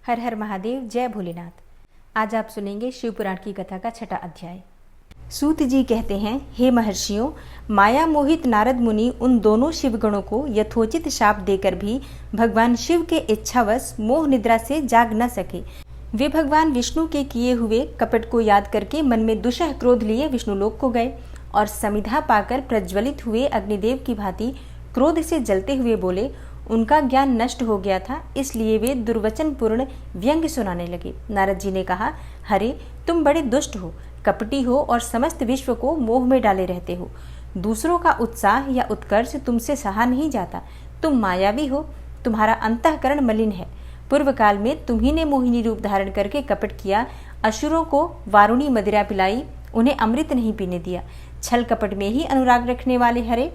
हर हर महादेव, जय भोलेनाथ। आज आप सुनेंगे शिव पुराण की कथा का 6वां अध्याय। सूत जी कहते हैं, हे महर्षियों, माया मोहित नारद मुनि उन दोनों शिवगणों को यथोचित शाप देकर भी भगवान शिव के इच्छावश मोह निद्रा से जाग न सके। वे भगवान विष्णु के किए हुए कपट को याद करके मन में दुषह क्रोध लिए विष्णुलोक को गए और समिधा पाकर प्रज्वलित हुए अग्निदेव की भांति क्रोध से जलते हुए बोले। उनका ज्ञान नष्ट हो गया था, इसलिए वे दुर्वचन पूर्ण व्यंग्य सुनाने लगे। नारद जी ने कहा, हरे तुम बड़े दुष्ट हो, कपटी हो और समस्त विश्व को मोह में डाले रहते हो। दूसरों का उत्साह या उत्कर्ष तुमसे सहा नहीं जाता। तुम मायावी हो, तुम्हारा अंतःकरण मलिन है। पूर्व काल में तुम्ही ने मोहिनी रूप धारण करके कपट किया, असुरों को वारुणी मदिरा पिलाई, उन्हें अमृत नहीं पीने दिया। छल कपट में ही अनुराग रखने वाले हरे,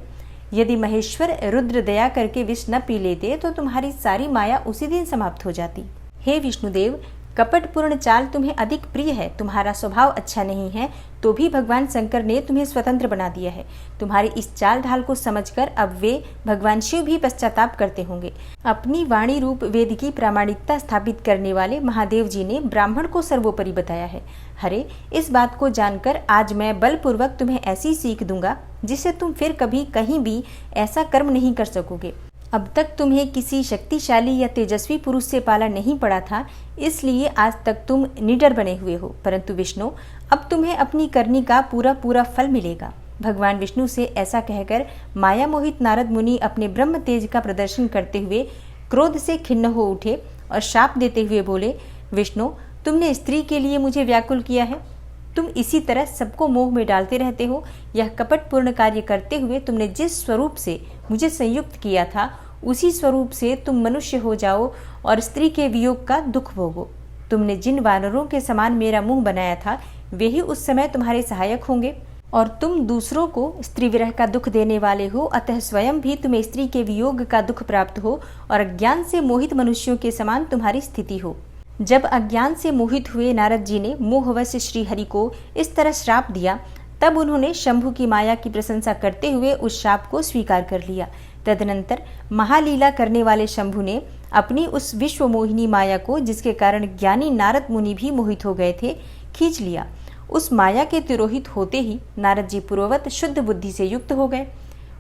यदि महेश्वर रुद्र दया करके विष न पी लेते तो तुम्हारी सारी माया उसी दिन समाप्त हो जाती। हे विष्णुदेव, कपटपूर्ण चाल तुम्हें अधिक प्रिय है। तुम्हारा स्वभाव अच्छा नहीं है, तो भी भगवान शंकर ने तुम्हें स्वतंत्र बना दिया है। तुम्हारी इस चाल ढाल को समझकर अब वे भगवान शिव भी पश्चाताप करते होंगे। अपनी वाणी रूप वेद की प्रामाणिकता स्थापित करने वाले महादेव जी ने ब्राह्मण को सर्वोपरि बताया है। हरे, इस बात को जानकर आज मैं बलपूर्वक तुम्हें ऐसी सीख दूंगा जिससे तुम फिर कभी कहीं भी ऐसा कर्म नहीं कर सकोगे। अब तक तुम्हें किसी शक्तिशाली या तेजस्वी पुरुष से पाला नहीं पड़ा था, इसलिए आज तक तुम निडर बने हुए हो। परंतु विष्णु, अब तुम्हें अपनी करनी का पूरा पूरा फल मिलेगा। भगवान विष्णु से ऐसा कहकर माया मोहित नारद मुनि अपने ब्रह्म तेज का प्रदर्शन करते हुए क्रोध से खिन्न हो उठे और शाप देते हुए बोले, विष्णु, तुमने स्त्री के लिए मुझे व्याकुल किया है। तुम इसी तरह सबको मोह में डालते रहते हो। यह कपटपूर्ण कार्य करते हुए तुमने जिस स्वरूप से मुझे संयुक्त किया था, उसी स्वरूप से तुम मनुष्य हो जाओ और स्त्री के वियोग का दुख भोगो। तुमने जिन वानरों के समान मेरा मुंह बनाया था, वे ही उस समय तुम्हारे सहायक होंगे। और तुम दूसरों को स्त्री विरह का दुख देने वाले हो, अतः स्वयं भी तुम्हें स्त्री के वियोग का दुख प्राप्त हो और अज्ञान से मोहित मनुष्यों के समान तुम्हारी स्थिति हो। जब अज्ञान से मोहित हुए नारद जी ने मोहवश श्री हरि को इस तरह श्राप दिया, तब उन्होंने शंभु की माया की प्रशंसा करते हुए उस शाप को स्वीकार कर लिया। तदनंतर महालीला करने वाले शंभु ने अपनी उस विश्व मोहिनी माया को, जिसके कारण ज्ञानी नारद मुनि भी मोहित हो गए थे, खींच लिया। उस माया के तिरोहित होते ही नारद जी पूर्ववत शुद्ध बुद्धि से युक्त हो गए।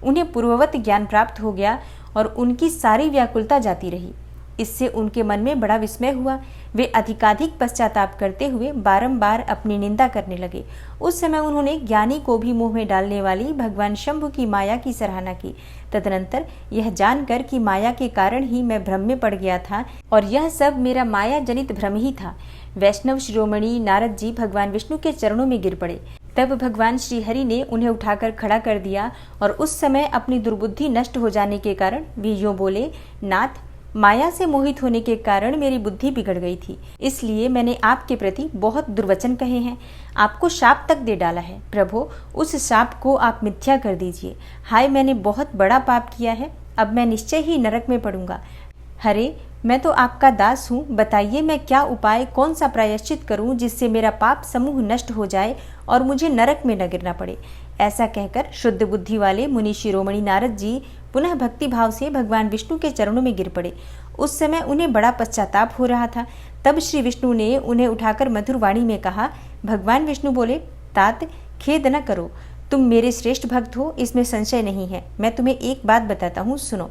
उन्हें पूर्ववत ज्ञान प्राप्त हो गया और उनकी सारी व्याकुलता जाती रही। इससे उनके मन में बड़ा विस्मय हुआ। वे अधिकाधिक पश्चाताप करते हुए बारंबार अपनी निंदा करने लगे। उस समय उन्होंने ज्ञानी को भी मुंह में डालने वाली भगवान शंभु की माया की सराहना की। तदनंतर यह जानकर कि माया के कारण ही मैं भ्रम में पड़ गया था और यह सब मेरा माया जनित भ्रम ही था, वैष्णव शिरोमणि नारद जी भगवान विष्णु के चरणों में गिर पड़े। तब भगवान श्री हरि ने उन्हें उठाकर खड़ा कर दिया और उस समय अपनी दुर्बुद्धि नष्ट हो जाने के कारण वे यूं बोले, नाथ, माया से मोहित होने के कारण मेरी बुद्धि बिगड़ गई थी, इसलिए मैंने आपके प्रति बहुत दुर्वचन कहे हैं, आपको शाप तक दे डाला है। प्रभु, उस शाप को आप मिथ्या कर दीजिए। हाय, मैंने बहुत बड़ा पाप किया है, अब मैं निश्चय ही नरक में पड़ूंगा। हरे, मैं तो आपका दास हूँ, बताइए मैं क्या उपाय, कौन सा प्रायश्चित करूँ जिससे मेरा पाप समूह नष्ट हो जाए और मुझे नरक में न गिरना पड़े। ऐसा कहकर शुद्ध बुद्धि वाले मुनि शिरोमणि नारद जी पुनः भक्ति भाव से भगवान विष्णु के चरणों में गिर पड़े। उस समय उन्हें बड़ा पश्चाताप हो रहा था। तब श्री विष्णु ने उन्हें उठाकर मधुर वाणी में कहा। भगवान विष्णु बोले, तात, खेद न करो, तुम मेरे श्रेष्ठ भक्त हो, इसमें संशय नहीं है। मैं तुम्हें एक बात बताता हूँ, सुनो।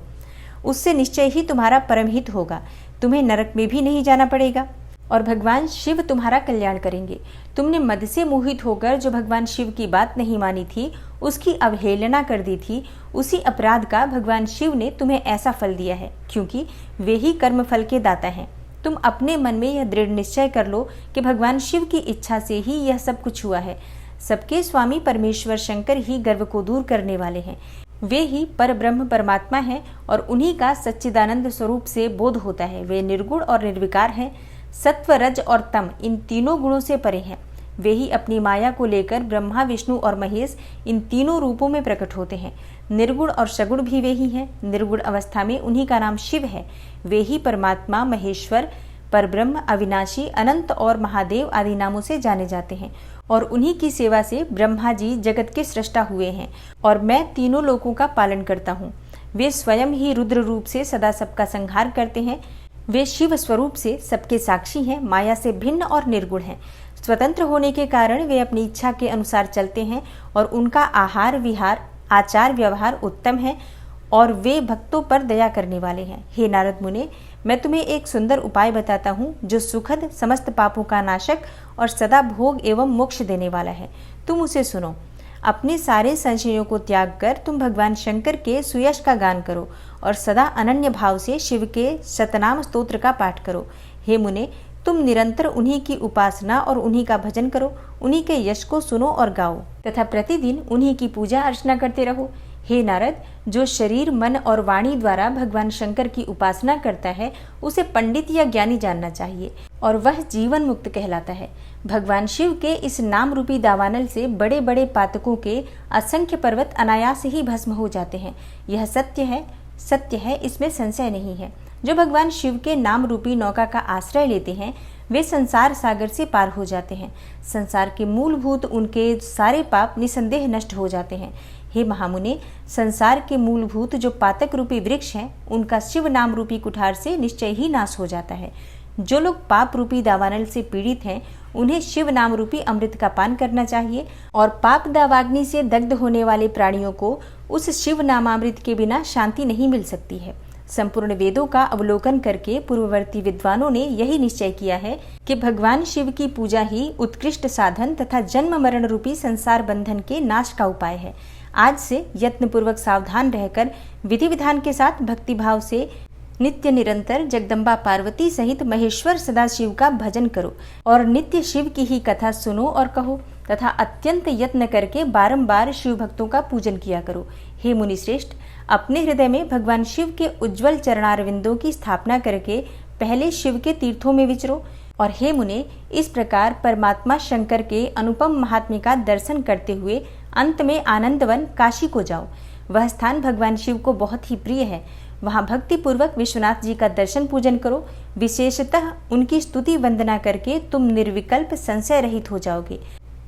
उससे निश्चय ही तुम्हारा परम हित होगा, तुम्हें नरक में भी नहीं जाना पड़ेगा और भगवान शिव तुम्हारा कल्याण करेंगे। तुमने मद से मोहित होकर जो भगवान शिव की बात नहीं मानी थी, उसकी अवहेलना कर दी थी, उसी अपराध का भगवान शिव ने तुम्हें ऐसा फल दिया है, क्योंकि वे ही कर्म फल के दाता हैं। तुम अपने मन में यह दृढ़ निश्चय कर लो कि भगवान शिव की इच्छा से ही यह सब कुछ हुआ है। सबके स्वामी परमेश्वर शंकर ही गर्व को दूर करने वाले हैं। वे ही पर ब्रह्म परमात्मा हैं और उन्हीं का सच्चिदानंद स्वरूप से बोध होता है। वे निर्गुण और निर्विकार हैं, सत्व, रज और तम, इन तीनों गुणों से परे हैं। वे ही अपनी माया को लेकर ब्रह्मा, विष्णु और महेश, इन तीनों रूपों में प्रकट होते हैं। निर्गुण और सगुण भी वे ही हैं। निर्गुण अवस्था में उन्हीं का नाम शिव है। वे ही परमात्मा, महेश्वर, परब्रह्म, अविनाशी, अनंत और महादेव आदि नामों से जाने जाते हैं और उन्हीं की सेवा से ब्रह्मा जी जगत के सृष्टा हुए हैं और मैं तीनों लोकों का पालन करता हूँ। वे स्वयं ही रुद्र रूप से सदा सबका संहार करते हैं। वे शिव स्वरूप से सबके साक्षी हैं, माया से भिन्न और निर्गुण हैं। स्वतंत्र होने के कारण वे अपनी इच्छा के अनुसार चलते हैं और उनका आहार विहार आचार व्यवहार उत्तम है और वे भक्तों पर दया करने वाले हैं। हे नारद मुने, मैं तुम्हें एक सुंदर उपाय बताता हूँ जो सुखद, समस्त पापों का नाशक और सदा भोग एवं मोक्ष देने वाला है। तुम उसे सुनो। अपने सारे संशयों को त्याग कर तुम भगवान शंकर के सुयश का गान करो और सदा अनन्य भाव से शिव के शतनाम स्तोत्र का पाठ करो। हे मुने, तुम निरंतर उन्हीं की उपासना और उन्हीं का भजन करो, उन्हीं के यश को सुनो और गाओ तथा प्रतिदिन उन्हीं की पूजा अर्चना करते रहो। हे नारद, जो शरीर, मन और वाणी द्वारा भगवान शंकर की उपासना करता है उसे पंडित या ज्ञानी जानना चाहिए और वह जीवन मुक्त कहलाता है। भगवान शिव के इस नाम रूपी दावानल से बड़े बड़े पातकों के असंख्य पर्वत अनायास ही भस्म हो जाते हैं। यह सत्य है, इसमें संशय नहीं है। जो भगवान शिव के नाम रूपी नौका का आश्रय लेते हैं वे संसार सागर से पार हो जाते हैं। संसार के मूलभूत उनके सारे पाप निसंदेह नष्ट हो जाते हैं। हे महामुने, संसार के मूलभूत जो पातक रूपी वृक्ष हैं उनका शिव नाम रूपी कुठार से निश्चय ही नाश हो जाता है। जो लोग पाप रूपी दावानल से पीड़ित हैं उन्हें शिव नाम रूपी अमृत का पान करना चाहिए और पाप दावाग्नि से दग्ध होने वाले प्राणियों को उस शिव नामामृत के बिना शांति नहीं मिल सकती है। संपूर्ण वेदों का अवलोकन करके पूर्ववर्ती विद्वानों ने यही निश्चय किया है कि भगवान शिव की पूजा ही उत्कृष्ट साधन तथा जन्म मरण रूपी संसार बंधन के नाश का उपाय है। आज से यत्नपूर्वक सावधान रहकर विधि विधान के साथ भक्तिभाव से नित्य निरंतर जगदम्बा पार्वती सहित महेश्वर सदाशिव का भजन करो और नित्य शिव की ही कथा सुनो और कहो तथा अत्यंत यत्न करके बारंबार शिव भक्तों का पूजन किया करो। हे मुनि श्रेष्ठ, अपने हृदय में भगवान शिव के उज्जवल चरणारविंदों की स्थापना करके पहले शिव के तीर्थों में विचरो और हे मुने, इस प्रकार परमात्मा शंकर के अनुपम महात्म्य का दर्शन करते हुए अंत में आनंदवन काशी को जाओ। वह स्थान भगवान शिव को बहुत ही प्रिय है। वहां भक्ति पूर्वक विश्वनाथ जी का दर्शन पूजन करो। विशेषतः उनकी स्तुति वंदना करके तुम निर्विकल्प संशय रहित हो जाओगे।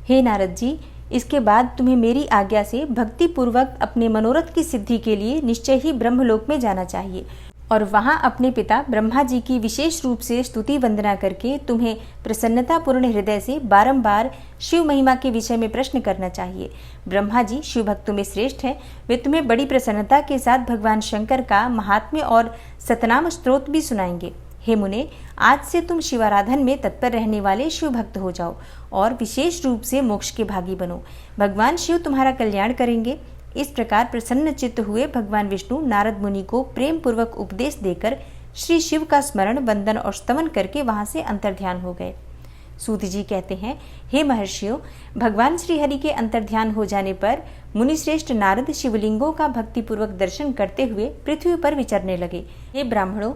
हे नारद जी, इसके बाद तुम्हें मेरी आज्ञा से भक्ति पूर्वक अपने मनोरथ की सिद्धि के लिए निश्चय ही ब्रह्मलोक में जाना चाहिए और वहां अपने पिता ब्रह्मा जी की विशेष रूप से स्तुति वंदना करके तुम्हें प्रसन्नतापूर्ण हृदय से बारंबार शिव महिमा के विषय में प्रश्न करना चाहिए। ब्रह्मा जी शिव भक्तों में श्रेष्ठ हैं। वे तुम्हें बड़ी प्रसन्नता के साथ भगवान शंकर का महात्म्य और सतनाम स्तोत्र भी सुनाएंगे। हे मुने, आज से तुम शिवाराधन में तत्पर रहने वाले शिव भक्त हो जाओ और विशेष रूप से मोक्ष के भागी बनो। भगवान शिव तुम्हारा कल्याण करेंगे। इस प्रकार प्रसन्न चित्त हुए भगवान विष्णु नारद मुनि को प्रेम पूर्वक उपदेश देकर श्री शिव का स्मरण, वंदन और स्तवन करके वहां से अंतर्ध्यान हो गए। सूत जी कहते हैं, हे महर्षियों, भगवान श्री हरि के अंतर्ध्यान हो जाने पर मुनिश्रेष्ठ नारद शिवलिंगों का भक्तिपूर्वक दर्शन करते हुए पृथ्वी पर विचरने लगे। हे ब्राह्मणों,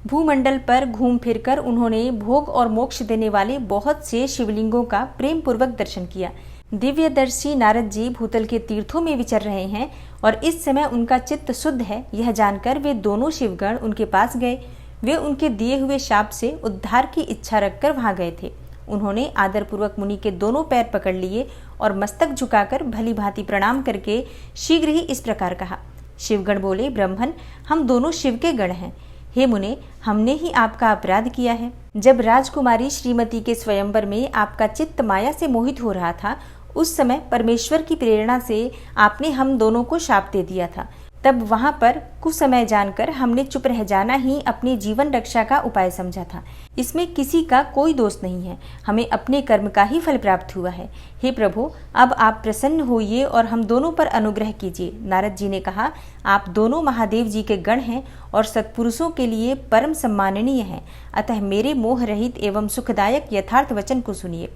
भूमंडल पर घूम फिरकर उन्होंने भोग और मोक्ष देने वाले बहुत से शिवलिंगों का प्रेम पूर्वक दर्शन किया। दिव्यदर्शी नारद जी भूतल के तीर्थों में विचर रहे हैं और इस समय उनका चित्त शुद्ध है, यह जानकर वे दोनों शिवगण उनके पास गए। वे उनके दिए हुए शाप से उद्धार की इच्छा रखकर वहां गए थे। उन्होंने आदरपूर्वक मुनि के दोनों पैर पकड़ लिए और मस्तक झुकाकर भली भांति प्रणाम करके शीघ्र ही इस प्रकार कहा। शिवगण बोले, ब्रह्मन, हम दोनों शिव के गण हैं। हे मुने, हमने ही आपका अपराध किया है। जब राजकुमारी श्रीमती के स्वयंवर में आपका चित्त माया से मोहित हो रहा था, उस समय परमेश्वर की प्रेरणा से आपने हम दोनों को शाप दे दिया था। तब वहां पर कुछ समय जानकर हमने चुप रह जाना ही अपने जीवन रक्षा का उपाय समझा था। इसमें किसी का कोई दोष नहीं है, हमें अपने कर्म का ही फल प्राप्त हुआ है। हे प्रभु, अब आप प्रसन्न होइए और हम दोनों पर अनुग्रह कीजिए। नारद जी ने कहा, आप दोनों महादेव जी के गण हैं और सत्पुरुषों के लिए परम सम्माननीय हैं, अतः मेरे मोह रहित एवं सुखदायक यथार्थ वचन को सुनिए।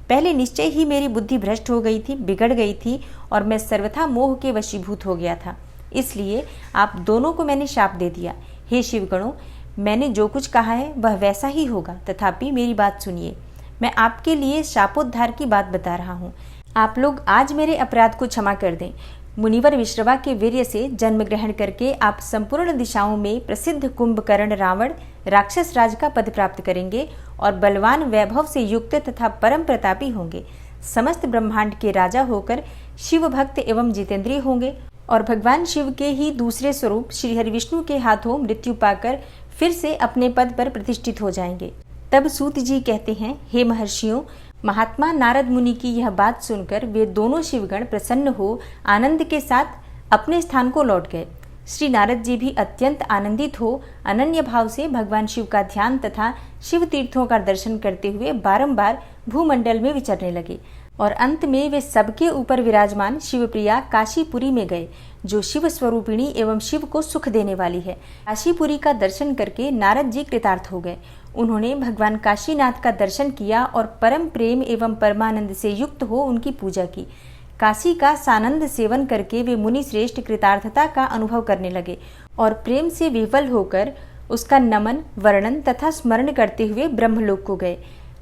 पहले निश्चय ही मेरी बुद्धि भ्रष्ट हो गई थी, बिगड़ गई थी और मैं सर्वथा मोह के वशीभूत हो गया था, इसलिए आप दोनों को मैंने शाप दे दिया। हे शिवगणों, मैंने जो कुछ कहा है वह वैसा ही होगा, तथापि मेरी बात सुनिए। मैं आपके लिए शापोद्धार की बात बता रहा हूँ। आप लोग आज मेरे अपराध को क्षमा कर दें। मुनिवर विश्रवा के वीर्य से जन्म ग्रहण करके आप संपूर्ण दिशाओं में प्रसिद्ध कुंभकर्ण रावण राक्षस राज का पद प्राप्त करेंगे और बलवान वैभव से युक्त तथा परम प्रतापी होंगे। समस्त ब्रह्मांड के राजा होकर शिव भक्त एवं जितेंद्रिय होंगे और भगवान शिव के ही दूसरे स्वरूप श्री हरि विष्णु के हाथों मृत्यु पाकर फिर से अपने पद पर प्रतिष्ठित हो जाएंगे। तब सूत जी कहते हैं, हे महर्षियों, महात्मा नारद मुनि की यह बात सुनकर वे दोनों शिवगण प्रसन्न हो आनंद के साथ अपने स्थान को लौट गए। श्री नारद जी भी अत्यंत आनंदित हो अनन्य भाव से भगवान शिव का ध्यान तथा शिव तीर्थों का दर्शन करते हुए बारंबार भूमंडल में विचरने लगे और अंत में वे सबके ऊपर विराजमान शिवप्रिया काशीपुरी में गए, जो शिव स्वरूपिणी एवं शिव को सुख देने वाली है। काशीपुरी का दर्शन करके नारद जी कृतार्थ हो गए। उन्होंने भगवान काशीनाथ का दर्शन किया और परम प्रेम एवं परमानंद से युक्त हो उनकी पूजा की। काशी का सानंद सेवन करके वे मुनि श्रेष्ठ कृतार्थता का अनुभव करने लगे और प्रेम से विफल होकर उसका नमन, वर्णन तथा स्मरण करते हुए ब्रह्मलोक को गए।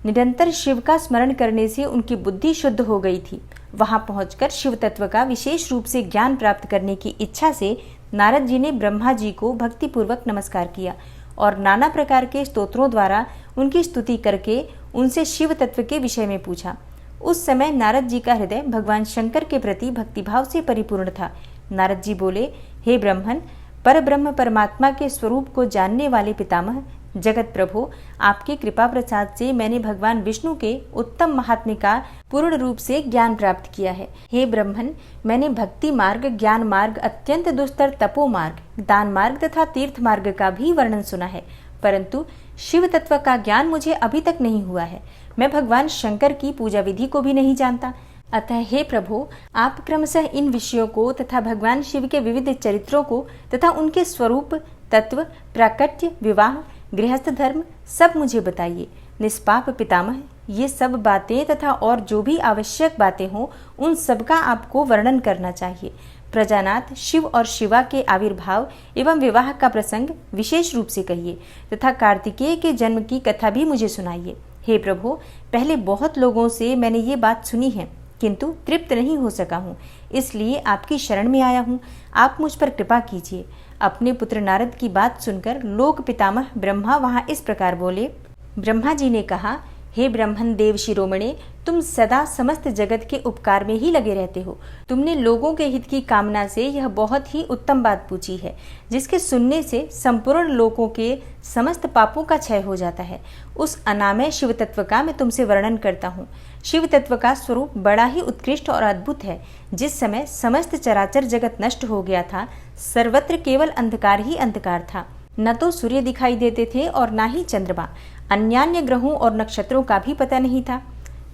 निरंतर शिव का स्मरण करने से उनकी बुद्धि शुद्ध हो गई थी। वहां पहुंचकर शिव तत्व का विशेष रूप से ज्ञान प्राप्त करने की इच्छा से नारद जी ने ब्रह्मा जी को भक्तिपूर्वक नमस्कार किया और नाना प्रकार के स्तोत्रों द्वारा उनकी स्तुति करके उनसे शिव तत्व के विषय में पूछा। उस समय नारद जी का हृदय भगवान शंकर के प्रति भक्तिभाव से परिपूर्ण था। नारद जी बोले, हे ब्रह्मन, परब्रह्म परमात्मा के स्वरूप को जानने वाले पितामह, जगत प्रभु, आपकी कृपा प्रसाद से मैंने भगवान विष्णु के उत्तम महात्म्य का पूर्ण रूप से ज्ञान प्राप्त किया है। हे ब्रह्मन, मैंने भक्ति मार्ग, ज्ञान मार्ग, अत्यंत दुस्तर तपो मार्ग, दान मार्ग तथा तीर्थ मार्ग का भी वर्णन सुना है, परंतु शिव तत्व का ज्ञान मुझे अभी तक नहीं हुआ है। मैं भगवान शंकर की पूजा विधि को भी नहीं जानता। अतः हे प्रभु, आप क्रमशः इन विषयों को तथा भगवान शिव के विविध चरित्रों को तथा उनके स्वरूप, तत्व, प्राकट्य, विवाह, गृहस्थ धर्म सब मुझे बताइए। निष्पाप पितामह, ये सब बातें तथा और जो भी आवश्यक बातें हों उन सब का आपको वर्णन करना चाहिए। प्रजानाथ शिव और शिवा के आविर्भाव एवं विवाह का प्रसंग विशेष रूप से कहिए तथा कार्तिकेय के जन्म की कथा भी मुझे सुनाइए। हे प्रभु, पहले बहुत लोगों से मैंने ये बात सुनी है किंतु तृप्त नहीं हो सका हूँ, इसलिए आपकी शरण में आया हूँ। आप मुझ पर कृपा कीजिए। अपने पुत्र नारद की बात सुनकर लोक पितामह ब्रह्मा वहाँ इस प्रकार बोले। ब्रह्मा जी ने कहा, हे ब्रह्मन देव शिरोमणे, तुम सदा समस्त जगत के उपकार में ही लगे रहते हो। तुमने लोगों के हित की कामना से यह बहुत ही उत्तम बात पूछी है, जिसके सुनने से संपूर्ण लोगों के समस्त पापों का क्षय हो जाता है। उस अनामय शिव तत्व का मैं तुमसे वर्णन करता हूँ। शिव तत्व का स्वरूप बड़ा ही उत्कृष्ट और अद्भुत है। जिस समय समस्त चराचर जगत नष्ट हो गया था, सर्वत्र केवल अंधकार ही अंधकार था। न तो सूर्य दिखाई देते थे और न ही चंद्रमा। अन्यान्य ग्रहों और नक्षत्रों का भी पता नहीं था।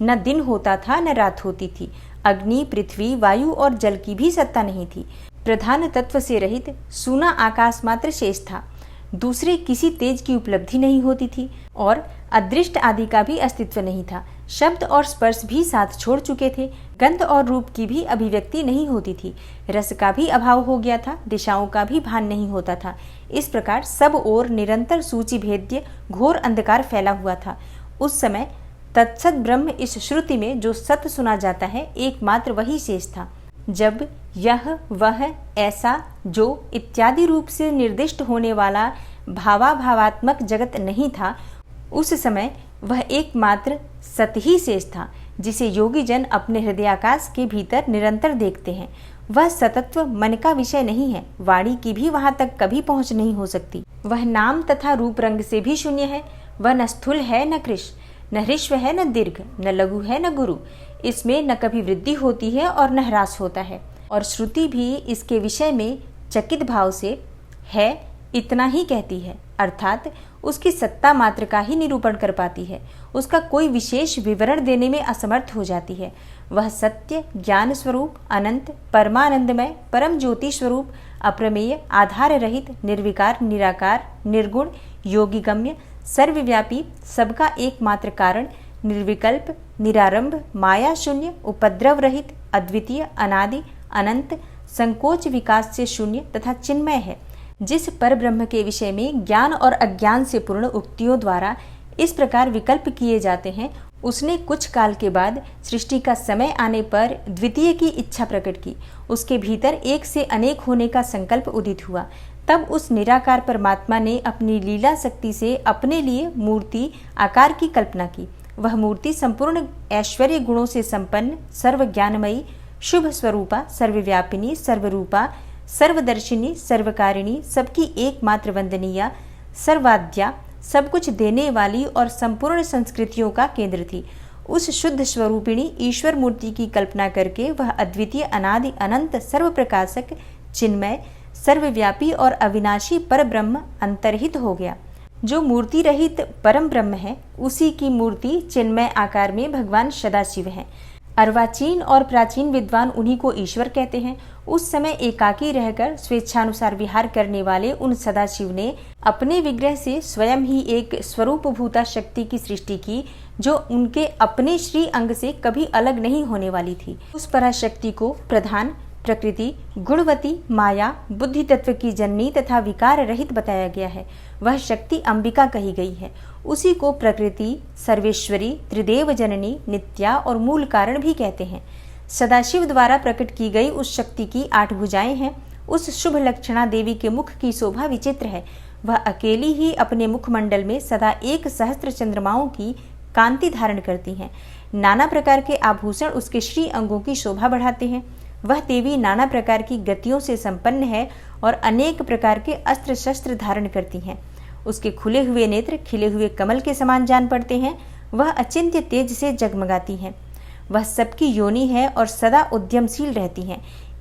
न दिन होता था न रात होती थी। अग्नि, पृथ्वी, वायु और जल की भी सत्ता नहीं थी। प्रधान तत्व से रहित सूना आकाश मात्र शेष था। दूसरे किसी तेज की उपलब्धि नहीं होती थी और अदृष्ट आदि का भी अस्तित्व नहीं था। शब्द और स्पर्श भी साथ छोड़ चुके थे। गंध और रूप की भी अभिव्यक्ति नहीं होती थी। रस का भी अभाव हो गया था। दिशाओं का भी भान नहीं होता था। इस प्रकार सब ओर निरंतर सूचि भेद्य घोर अंधकार फैला हुआ था। उस समय तत्सत ब्रह्म इस श्रुति में जो सत्य सुना जाता है, एकमात्र वही शेष था। जब यह, वह, ऐसा, जो इत्यादि रूप से निर्दिष्ट होने वाला भावाभावात्मक जगत नहीं था, उस समय वह एकमात्र सत ही शेष था, जिसे योगी जन अपने हृदयाकाश के भीतर निरंतर देखते हैं। वह सतत्व मन का विषय नहीं है। वाणी की भी वहां तक कभी पहुंच नहीं हो सकती। वह नाम तथा रूप रंग से भी शून्य है। वह न स्थूल है न कृश, न ह्रस्व है न दीर्घ, न लघु है न गुरु। इसमें न कभी वृद्धि होती है और न ह्रास होता है। और श्रुति भी इसके विषय में चकित भाव से है इतना ही कहती है, अर्थात उसकी सत्ता मात्र का ही निरूपण कर पाती है। उसका कोई विशेष विवरण देने में असमर्थ हो जाती है। वह सत्य, ज्ञान स्वरूप, अनंत, परमानंदमय, परम ज्योति स्वरूप, अप्रमेय, आधार रहित, निर्विकार, निराकार, निर्गुण, योगिगम्य, सर्वव्यापी, सबका एकमात्र कारण, निर्विकल्प, निरारंभ, माया शून्य, उपद्रव रहित, अद्वितीय, अनादि, अनंत, संकोच विकास से शून्य तथा चिन्मय है। जिस पर ब्रह्म के विषय में ज्ञान और अज्ञान से पूर्ण उक्तियों द्वारा इस प्रकार विकल्प किए जाते हैं, उसने कुछ काल के बाद सृष्टि का समय आने पर द्वितीय की इच्छा प्रकट की। उसके भीतर एक से अनेक होने का संकल्प उदित हुआ। तब उस निराकार परमात्मा ने अपनी लीला शक्ति से अपने लिए मूर्ति आकार की कल्पना की। वह मूर्ति संपूर्ण ऐश्वर्य गुणों से संपन्न, सर्वज्ञानमयी, शुभ स्वरूपा, सर्वव्यापिनी, सर्वरूपा, सर्वदर्शिनी, सर्वकारिणी, सबकी एकमात्र वंदनीया, सर्वाद्या, सब कुछ देने वाली और संपूर्ण संस्कृतियों का केंद्र थी। उस शुद्ध स्वरूपिणी ईश्वर मूर्ति की कल्पना करके वह अद्वितीय अनादि अनंत सर्वप्रकाशक चिन्मय सर्वव्यापी और अविनाशी पर ब्रह्म अंतर्हित हो गया। जो मूर्ति रहित परम ब्रह्म है, उसी की मूर्ति चिन्मय आकार में भगवान सदाशिव हैं। अर्वाचीन और प्राचीन विद्वान उन्हीं को ईश्वर कहते हैं। उस समय एकाकी रहकर स्वेच्छानुसार विहार करने वाले उन सदाशिव ने अपने विग्रह से स्वयं ही एक स्वरूपभूता शक्ति की सृष्टि की, जो उनके अपने श्री अंग से कभी अलग नहीं होने वाली थी। उस पराशक्ति को प्रधान, प्रकृति, गुणवती, माया, बुद्धि तत्व की जननी तथा विकार रहित बताया गया है। वह शक्ति अंबिका कही गई है। उसी को प्रकृति, सर्वेश्वरी, त्रिदेव जननी, नित्या और मूल कारण भी कहते हैं। सदाशिव द्वारा प्रकट की गई उस शक्ति की 8 भुजाएं हैं। उस शुभ लक्षणा देवी के मुख की शोभा विचित्र है। वह अकेली ही अपने मुखमंडल में सदा 1 सहस्त्र चंद्रमाओं की कांति धारण करती हैं। नाना प्रकार के आभूषण उसके श्री अंगों की शोभा बढ़ाते हैं। वह देवी नाना प्रकार की गतियों से संपन्न है और अनेक प्रकार के अस्त्र शस्त्र धारण करती हैं। उसके खुले हुए नेत्र खिले हुए कमल के समान जान पड़ते हैं। वह अचिंत्य तेज से जगमगाती हैं। वह सबकी योनि है और सदा उद्यमशील रहती हैं।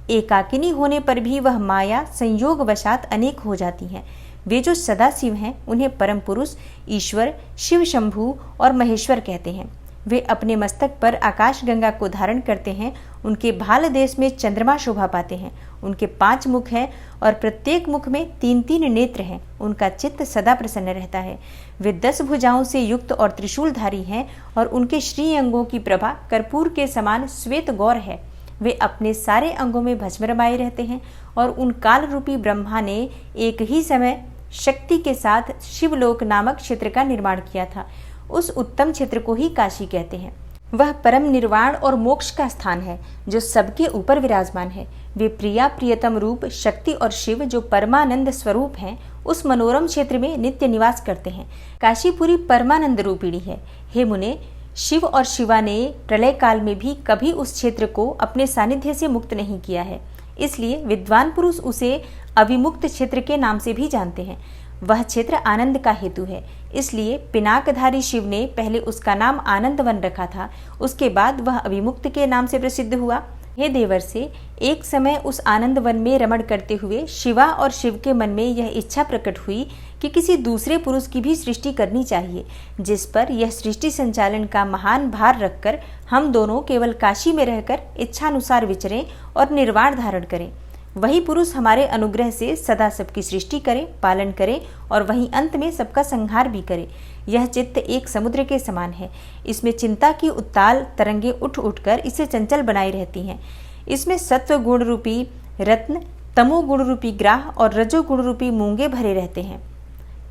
एकाकिनी होने पर भी वह माया संयोग वशात अनेक हो जाती हैं। वे जो सदाशिव हैं, उन्हें परम पुरुष, ईश्वर, शिव शंभु और महेश्वर कहते हैं। वे अपने मस्तक पर आकाश गंगा को धारण करते हैं। उनके भाल देश में चंद्रमा शोभा पाते हैं। उनके 5 मुख हैं और प्रत्येक मुख में 3-3 नेत्र हैं। उनका चित्त सदा प्रसन्न रहता है। वे 10 भुजाओं से युक्त और त्रिशूलधारी हैं और उनके श्री अंगों की प्रभा कर्पूर के समान श्वेत गौर है। वे अपने सारे अंगों में भस्म रमाए रहते हैं और उन काल रूपी ब्रह्मा ने एक ही समय शक्ति के साथ शिवलोक नामक क्षेत्र का निर्माण किया था। उस उत्तम क्षेत्र को ही काशी कहते हैं। वह परम निर्वाण और मोक्ष का स्थान है, जो सबके ऊपर विराजमान है। वे प्रिया प्रियतम रूप शक्ति और शिव, जो परमानंद स्वरूप हैं, उस मनोरम क्षेत्र में नित्य निवास करते हैं। काशीपुरी परमानंद रूपिणी है। हे मुने, शिव और शिवा ने प्रलय काल में भी कभी उस क्षेत्र को अपने सानिध्य से मुक्त नहीं किया है। इसलिए विद्वान पुरुष उसे अविमुक्त क्षेत्र के नाम से भी जानते हैं। वह क्षेत्र आनंद का हेतु है। इसलिए पिनाकधारी शिव ने पहले उसका नाम आनंद वन रखा था। उसके बाद वह अविमुक्त के नाम से प्रसिद्ध हुआ। हे देवर से, एक समय उस आनंद वन में रमण करते हुए शिवा और शिव के मन में यह इच्छा प्रकट हुई कि किसी दूसरे पुरुष की भी सृष्टि करनी चाहिए, जिस पर यह सृष्टि संचालन का महान भार रखकर हम दोनों केवल काशी में रहकर इच्छानुसार विचरें और निर्वाण धारण करें। वही पुरुष हमारे अनुग्रह से सदा सबकी सृष्टि करे, पालन करे और वहीं अंत में सबका संहार भी करे। यह चित्त एक समुद्र के समान है। इसमें चिंता की उत्ताल तरंगे उठ उठकर इसे चंचल बनाई रहती हैं। इसमें सत्व गुण रूपी रत्न, तमो गुण रूपी ग्राह और रजो गुण रूपी मूंगे भरे रहते हैं।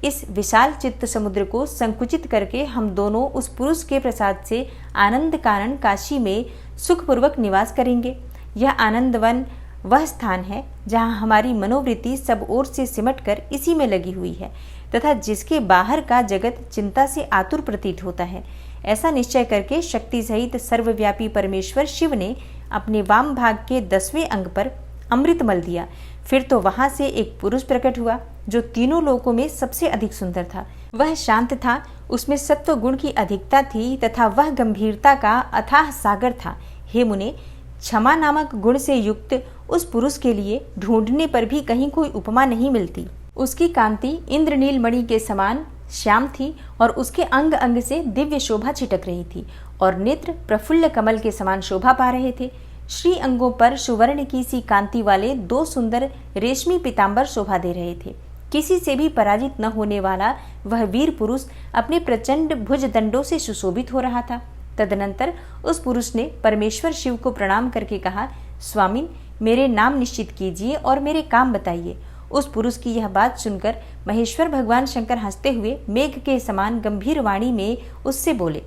इस विशाल चित्त समुद्र को संकुचित करके हम दोनों उस पुरुष के प्रसाद से आनंद कारण काशी में सुखपूर्वक निवास करेंगे। यह आनंद वन वह स्थान है जहाँ हमारी मनोवृत्ति सब ओर से सिमटकर इसी में लगी हुई है तथा जिसके बाहर का जगत चिंता से आतुर प्रतीत होता है। ऐसा निश्चय करके शक्ति सहित सर्वव्यापी परमेश्वर शिव ने अपने वाम भाग के 10वें अंग पर अमृत मल दिया। फिर तो वहां से एक पुरुष प्रकट हुआ जो तीनों लोकों में सबसे अधिक सुंदर था। वह शांत था, उसमें सत्व गुण की अधिकता थी तथा वह गंभीरता का अथाह सागर था। हे मुने, क्षमा नामक गुण से युक्त उस पुरुष के लिए ढूंढने पर भी कहीं कोई उपमा नहीं मिलती। उसकी कांति इंद्रनील मणि के समान श्याम थी और उसके अंग अंग से दिव्य शोभा छिटक रही थी और नेत्र प्रफुल्ल कमल के समान शोभा पा रहे थे। श्री अंगों पर सुवर्ण की सी कांति वाले 2 सुंदर रेशमी पीतांबर शोभा दे रहे थे। किसी से भी पराजित न होने वाला वह वीर पुरुष अपने प्रचंड भुज दंडों से सुशोभित हो रहा था। तदनंतर उस पुरुष ने परमेश्वर शिव को प्रणाम करके कहा, स्वामिन, मेरे नाम निश्चित कीजिए और मेरे काम बताइए। उस पुरुष की यह बात सुनकर महेश्वर भगवान शंकर हंसते हुए मेघ के समान गंभीर वाणी में उससे बोले।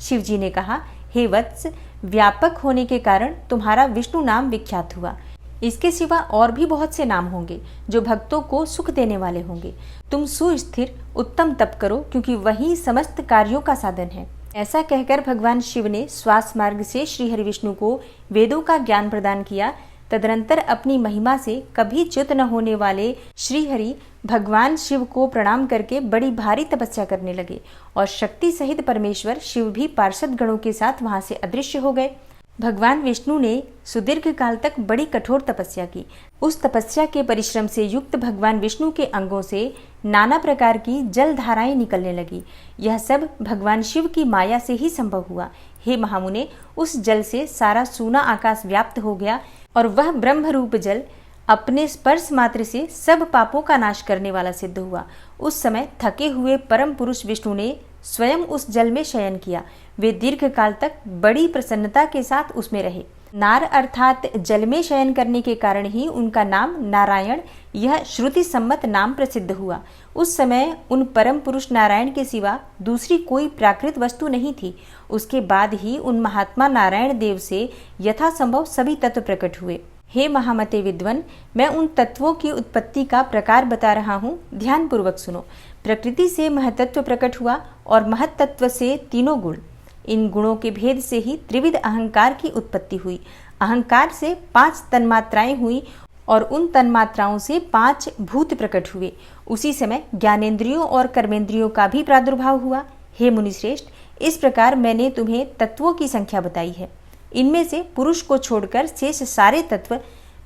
शिवजी ने कहा, हे वत्स, व्यापक होने के कारण तुम्हारा विष्णु नाम विख्यात हुआ। इसके सिवा और भी बहुत से नाम होंगे जो भक्तों को सुख देने वाले होंगे। तुम सुस्थिर उत्तम तप करो, क्योंकि वही समस्त कार्यों का साधन है। ऐसा कहकर भगवान शिव ने श्वास मार्ग से श्री हरि विष्णु को वेदों का ज्ञान प्रदान किया तदनंतर अपनी महिमा से कभी च्युत न होने वाले श्रीहरि भगवान शिव को प्रणाम करके बड़ी भारी तपस्या करने लगे और शक्ति सहित परमेश्वर शिव भी पार्षद गणों के साथ वहां से अदृश्य हो गए। भगवान विष्णु ने सुदीर्घ काल तक बड़ी कठोर तपस्या की। उस तपस्या के परिश्रम से युक्त भगवान विष्णु के अंगों से नाना प्रकार की जल धाराएं निकलने लगी। यह सब भगवान शिव की माया से ही संभव हुआ। हे महामुने, उस जल से सारा सूना आकाश व्याप्त हो गया और वह ब्रह्म रूप जल अपने स्पर्श मात्र से सब पापों का नाश करने वाला सिद्ध हुआ। उस समय थके हुए परम पुरुष विष्णु ने स्वयं उस जल में शयन किया। वे दीर्घ काल तक बड़ी प्रसन्नता के साथ उसमें रहे। नार अर्थात जल में शयन करने के कारण ही उनका नाम नारायण, यह श्रुति सम्मत नाम प्रसिद्ध हुआ। उस समय उन परम पुरुष नारायण के सिवा दूसरी कोई प्राकृत वस्तु नहीं थी। उसके बाद ही उन महात्मा नारायण देव से यथासंभव सभी तत्व प्रकट हुए। हे महामते विद्वन, मैं उन तत्वों की उत्पत्ति का प्रकार बता रहा हूँ, ध्यान पूर्वक सुनो। प्रकृति से महतत्व प्रकट हुआ और महतत्व से तीनों गुण। इन गुणों के भेद से ही त्रिविध अहंकार की उत्पत्ति हुई। अहंकार से 5 तन्मात्राएं हुई और उन तन्मात्राओं से 5 भूत प्रकट हुए। उसी समय ज्ञानेंद्रियों और कर्मेंद्रियों का भी प्रादुर्भाव हुआ। हे मुनिश्रेष्ठ, इस प्रकार मैंने तुम्हें तत्वों की संख्या बताई है। इनमें से पुरुष को छोड़कर शेष सारे तत्व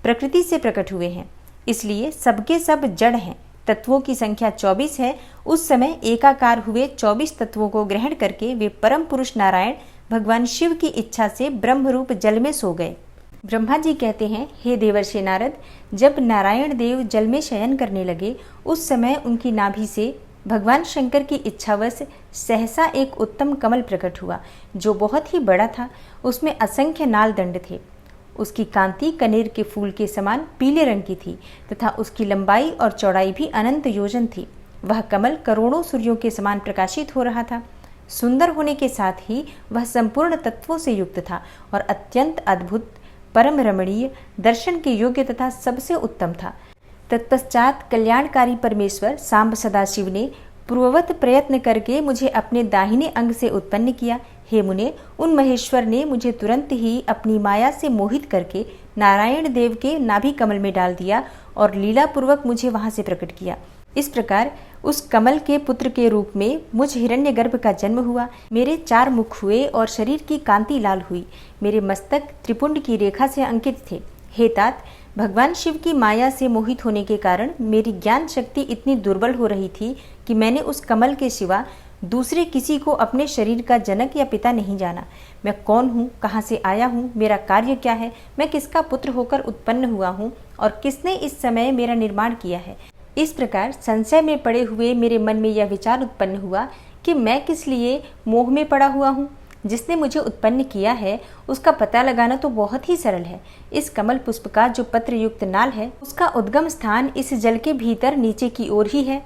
प्रकृति से प्रकट हुए हैं, इसलिए सबके सब जड़ हैं। तत्वों की संख्या 24 है। उस समय एकाकार हुए 24 तत्वों को ग्रहण करके वे परम पुरुष नारायण भगवान शिव की इच्छा से ब्रह्म रूप जल में सो गए। ब्रह्मा जी कहते हैं, हे देवर्षि नारद, जब नारायण देव जल में शयन करने लगे उस समय उनकी नाभि से भगवान शंकर की इच्छावश सहसा एक उत्तम कमल प्रकट हुआ, जो बहुत ही बड़ा था। उसमें असंख्य नाल दंड थे। उसकी कांति कनेर के फूल के समान पीले रंग की थी तथा उसकी लंबाई और चौड़ाई भी अनंत योजन थी। वह कमल करोड़ों सूर्यों के समान प्रकाशित हो रहा था। सुंदर होने के साथ ही वह संपूर्ण तत्वों से युक्त था और अत्यंत अद्भुत, परम रमणीय, दर्शन के योग्य तथा सबसे उत्तम था। तत्पश्चात कल्याणकारी परमेश्वर सांब सदाशिव ने पूर्ववत प्रयत्न करके मुझे अपने दाहिने अंग से उत्पन्न किया। हे मुने, उन महेश्वर ने मुझे तुरंत ही अपनी माया से मोहित करके नारायण देव के नाभि कमल में डाल दिया और लीला पूर्वक मुझे वहां से प्रकट किया। इस प्रकार उस कमल के पुत्र के रूप में मुझ हिरण्यगर्भ का जन्म हुआ। मेरे 4 मुख हुए और शरीर की कांति लाल हुई। मेरे मस्तक त्रिपुंड की रेखा से अंकित थे। हे तात, भगवान शिव की माया से मोहित होने के कारण मेरी ज्ञान शक्ति इतनी दुर्बल हो रही थी कि मैंने उस कमल के सिवा दूसरे किसी को अपने शरीर का जनक या पिता नहीं जाना। मैं कौन हूँ, कहाँ से आया हूँ, मेरा कार्य क्या है, मैं किसका पुत्र होकर उत्पन्न हुआ हूँ और किसने इस समय मेरा निर्माण किया है। इस प्रकार संशय में पड़े हुए मेरे मन में यह विचार उत्पन्न हुआ कि मैं किस लिए मोह में पड़ा हुआ हूँ। जिसने मुझे उत्पन्न किया है उसका पता लगाना तो बहुत ही सरल है। इस कमल पुष्प का जो पत्र युक्त नाल है उसका उद्गम स्थान इस जल के भीतर नीचे की ओर ही है।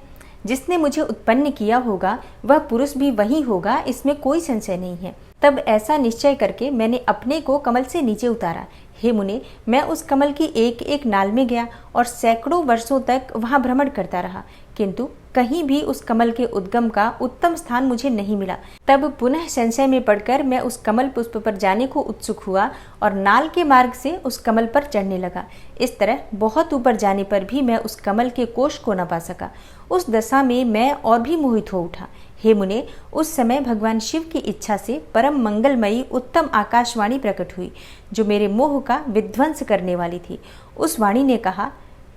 जिसने मुझे उत्पन्न किया होगा वह पुरुष भी वही होगा, इसमें कोई संशय नहीं है। तब ऐसा निश्चय करके मैंने अपने को कमल से नीचे उतारा। हे मुने, मैं उस कमल की एक एक नाल में गया और सैकड़ों वर्षों तक वहां भ्रमण करता रहा, किंतु कहीं भी उस कमल के उद्गम का उत्तम स्थान मुझे नहीं मिला। तब पुनः संशय में पड़कर मैं उस कमल पुष्प पर जाने को उत्सुक हुआ और नाल के मार्ग से उस कमल पर चढ़ने लगा। इस तरह बहुत ऊपर जाने पर भी मैं उस कमल के कोश को न पा सका। उस दशा में मैं और भी मोहित हो उठा। हे मुने, उस समय भगवान शिव की इच्छा से परम मंगलमयी उत्तम आकाशवाणी प्रकट हुई, जो मेरे मोह का विध्वंस करने वाली थी। उस वाणी ने कहा,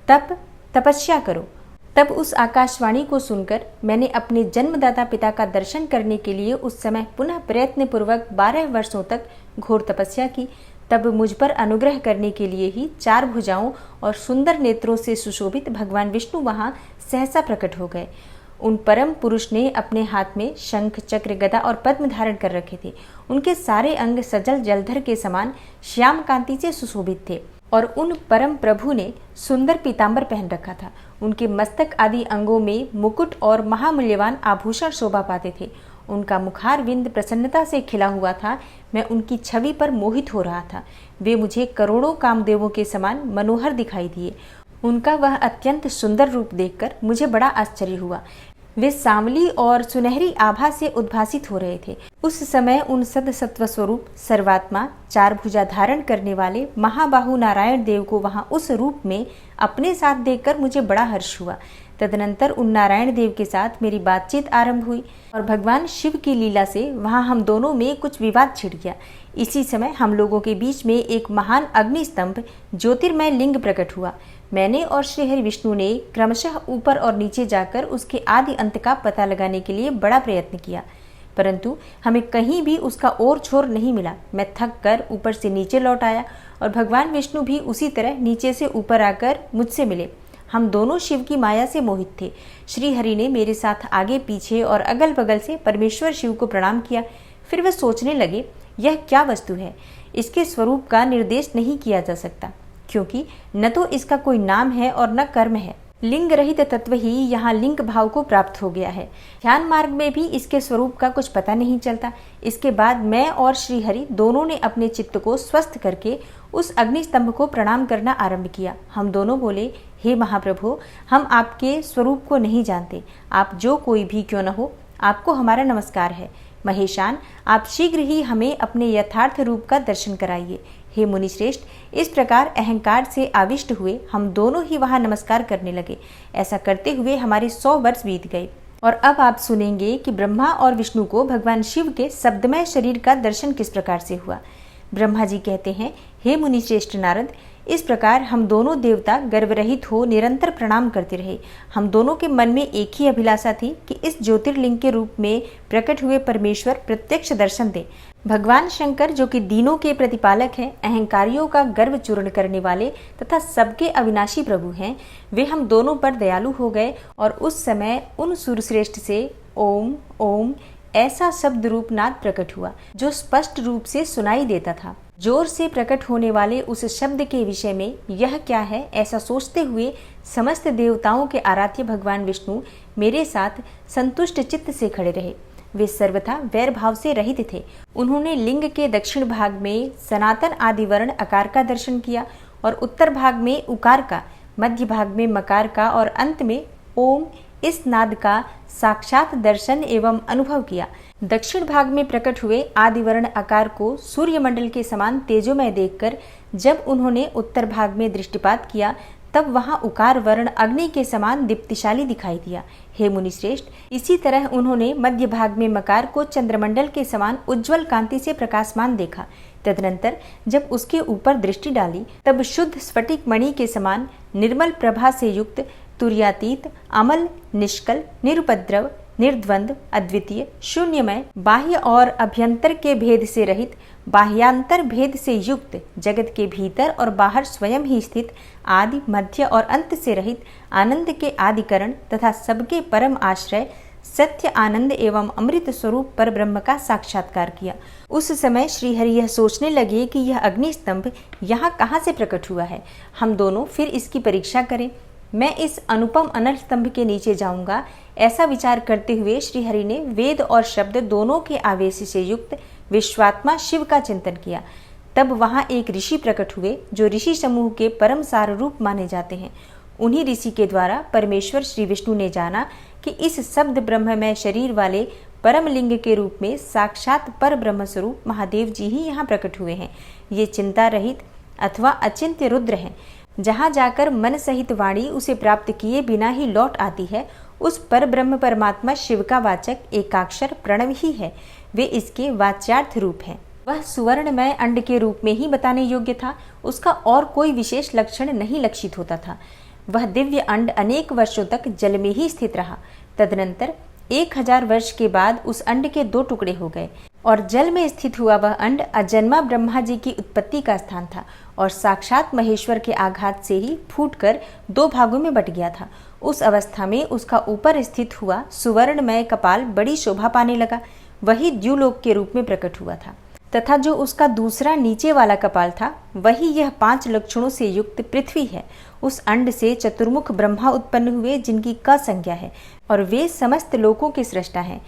तपस्या करो। तब उस आकाशवाणी को सुनकर मैंने अपने जन्मदाता पिता का दर्शन करने के लिए उस समय पुनः प्रयत्न पूर्वक 12 वर्षों तक घोर तपस्या की। तब मुझ पर अनुग्रह करने के लिए ही 4 भुजाओं और सुंदर नेत्रों से सुशोभित भगवान विष्णु वहां सहसा प्रकट हो गए। उन परम पुरुष ने अपने हाथ में शंख, चक्र, गदा और पद्म धारण कर रखे थे। उनके सारे अंग सजल जलधर के समान श्याम कांति से सुशोभित थे और उन परम प्रभु ने सुंदर पीतांबर पहन रखा था। उनके मस्तक आदि अंगों में मुकुट और महामूल्यवान आभूषण शोभा पाते थे। उनका मुखार विंद प्रसन्नता से खिला हुआ था। मैं उनकी छवि पर मोहित हो रहा था। वे मुझे करोड़ों कामदेवों के समान मनोहर दिखाई दिए। उनका वह अत्यंत सुंदर रूप देखकर मुझे बड़ा आश्चर्य हुआ। वे सांवली और सुनहरी आभा से उद्भासित हो रहे थे। उस समय उन सत्व स्वरूप सर्वात्मा चार भुजा धारण करने वाले महाबाहु नारायण देव को वहां उस रूप में अपने साथ देखकर मुझे बड़ा हर्ष हुआ। तदनंतर उन नारायण देव के साथ मेरी बातचीत आरंभ हुई और भगवान शिव की लीला से वहां हम दोनों में कुछ विवाद छिड़ गया। इसी समय हम लोगों के बीच में एक महान अग्नि स्तंभ ज्योतिर्मय लिंग प्रकट हुआ। मैंने और श्री हरि विष्णु ने क्रमशः ऊपर और नीचे जाकर उसके आदि अंत का पता लगाने के लिए बड़ा प्रयत्न किया, परंतु हमें कहीं भी उसका ओर छोर नहीं मिला। मैं थक कर ऊपर से नीचे लौट आया और भगवान विष्णु भी उसी तरह नीचे से ऊपर आकर मुझसे मिले। हम दोनों शिव की माया से मोहित थे। श्री हरि ने मेरे साथ आगे पीछे और अगल बगल से परमेश्वर शिव को प्रणाम किया। फिर वे सोचने लगे, यह क्या वस्तु है, इसके स्वरूप का निर्देश नहीं किया जा सकता, क्योंकि न तो इसका कोई नाम है और न कर्म है। लिंग रहित तत्व ही यहाँ लिंग भाव को प्राप्त हो गया है। ध्यान मार्ग में भी इसके स्वरूप का कुछ पता नहीं चलता। इसके बाद मैं और श्री हरि दोनों ने अपने चित्त को स्वस्थ करके उस अग्नि स्तंभ को प्रणाम करना आरंभ किया। हम दोनों बोले, हे महाप्रभु, हम आपके स्वरूप को नहीं जानते। आप जो कोई भी क्यों न हो, आपको हमारा नमस्कार है। महेशान, आप शीघ्र ही हमें अपने यथार्थ रूप का दर्शन कराइए। हे मुनिश्रेष्ठ, इस प्रकार अहंकार से आविष्ट हुए हम दोनों ही वहां नमस्कार करने लगे। ऐसा करते हुए हमारे 100 वर्ष बीत गए। और अब आप सुनेंगे कि ब्रह्मा और विष्णु को भगवान शिव के शब्दमय शरीर का दर्शन किस प्रकार से हुआ। ब्रह्मा जी कहते हैं, हे मुनिश्रेष्ठ नारद, इस प्रकार हम दोनों देवता गर्वरहित हो निरंतर प्रणाम करते रहे। हम दोनों के मन में एक ही अभिलाषा थी कि इस ज्योतिर्लिंग के रूप में प्रकट हुए परमेश्वर प्रत्यक्ष दर्शन दे। भगवान शंकर, जो कि दीनों के प्रतिपालक हैं, अहंकारियों का गर्व चूर्ण करने वाले तथा सबके अविनाशी प्रभु हैं, वे हम दोनों पर दयालु हो गए और उस समय उन सूरश्रेष्ठ से ओम ओम ऐसा शब्द रूप नाद प्रकट हुआ जो स्पष्ट रूप से सुनाई देता था। जोर से प्रकट होने वाले उस शब्द के विषय में यह क्या है, ऐसा सोचते हुए समस्त देवताओं के आराध्य भगवान विष्णु मेरे साथ संतुष्ट चित्त से खड़े रहे। वे सर्वथा वैर भाव से रहित थे। उन्होंने लिंग के दक्षिण भाग में सनातन आदि वर्ण अकार का दर्शन किया और उत्तर भाग में उकार का, मध्य भाग में मकार का और अंत में ओम इस नाद का साक्षात दर्शन एवं अनुभव किया। दक्षिण भाग में प्रकट हुए आदि वर्ण आकार को सूर्यमंडल के समान तेजोमय देखकर जब उन्होंने उत्तर भाग में दृष्टिपात किया, तब वहां उकार वर्ण अग्नि के समान दीप्तिशाली दिखाई दिया। हे मुनिश्रेष्ठ, इसी तरह उन्होंने मध्य भाग में मकार को चंद्रमंडल के समान उज्ज्वल कांति से प्रकाशमान देखा। तदनंतर जब उसके ऊपर दृष्टि डाली, तब शुद्ध स्फटिक मणि के समान निर्मल प्रभा से युक्त, तुर्यातीत, अमल, निष्कल, निरुपद्रव, निर्द्वंद, अद्वितीय, शून्यमय, बाह्य और अभ्यंतर के भेद से रहित, बाह्यांतर भेद से युक्त, जगत के भीतर और बाहर स्वयं ही स्थित, आदि मध्य और अंत से रहित, आनंद के आदिकरण तथा सबके परम आश्रय, सत्य आनंद एवं अमृत स्वरूप पर ब्रह्म का साक्षात्कार किया। उस समय श्री हरि यह सोचने लगे कि यह अग्नि स्तंभ यहाँ कहाँ से प्रकट हुआ है। हम दोनों फिर इसकी परीक्षा करें। मैं इस अनुपम अनल स्तंभ के नीचे जाऊंगा, ऐसा विचार करते हुए श्री हरि ने वेद और शब्द दोनों के आवेश से युक्त विश्वात्मा शिव का चिंतन किया। तब वहां एक ऋषि प्रकट हुए जो ऋषि समूह के परम सार रूप माने जाते हैं। उन्हीं ऋषि के द्वारा परमेश्वर श्री विष्णु ने जाना कि इस शब्द ब्रह्ममय शरीर वाले परम लिंग के रूप में साक्षात पर ब्रह्म स्वरूप महादेव जी ही यहाँ प्रकट हुए हैं। ये चिंता रहित अथवा अचिंत्य रुद्र हैं। जहाँ जाकर मन सहित वाणी उसे प्राप्त किए बिना ही लौट आती है, उस पर ब्रह्म परमात्मा शिव का वाचक एकाक्षर प्रणव ही है। वे इसके वाच्यार्थ रूप हैं। वह सुवर्णमय अंड के रूप में ही बताने योग्य था। उसका और कोई विशेष लक्षण नहीं लक्षित होता था। वह दिव्य अंड अनेक वर्षों तक जल में ही स्थित रहा। तदनंतर 1000 वर्ष के बाद उस अंड के 2 टुकड़े हो गए और जल में स्थित हुआ वह अंड अजन्मा ब्रह्मा जी की उत्पत्ति का स्थान था और साक्षात महेश्वर के आघात से ही फूटकर 2 भागों में बट गया था। उस अवस्था में उसका ऊपर स्थित हुआ सुवर्णमय कपाल बड़ी शोभा पाने लगा। वही द्युलोक के रूप में प्रकट हुआ था तथा जो उसका दूसरा नीचे वाला कपाल था, वही यह 5 लक्षणों से युक्त पृथ्वी है। उस अंड से चतुर्मुख ब्रह्मा उत्पन्न हुए, जिनकी क संज्ञा है और वे समस्त लोकों के सृष्टा हैं।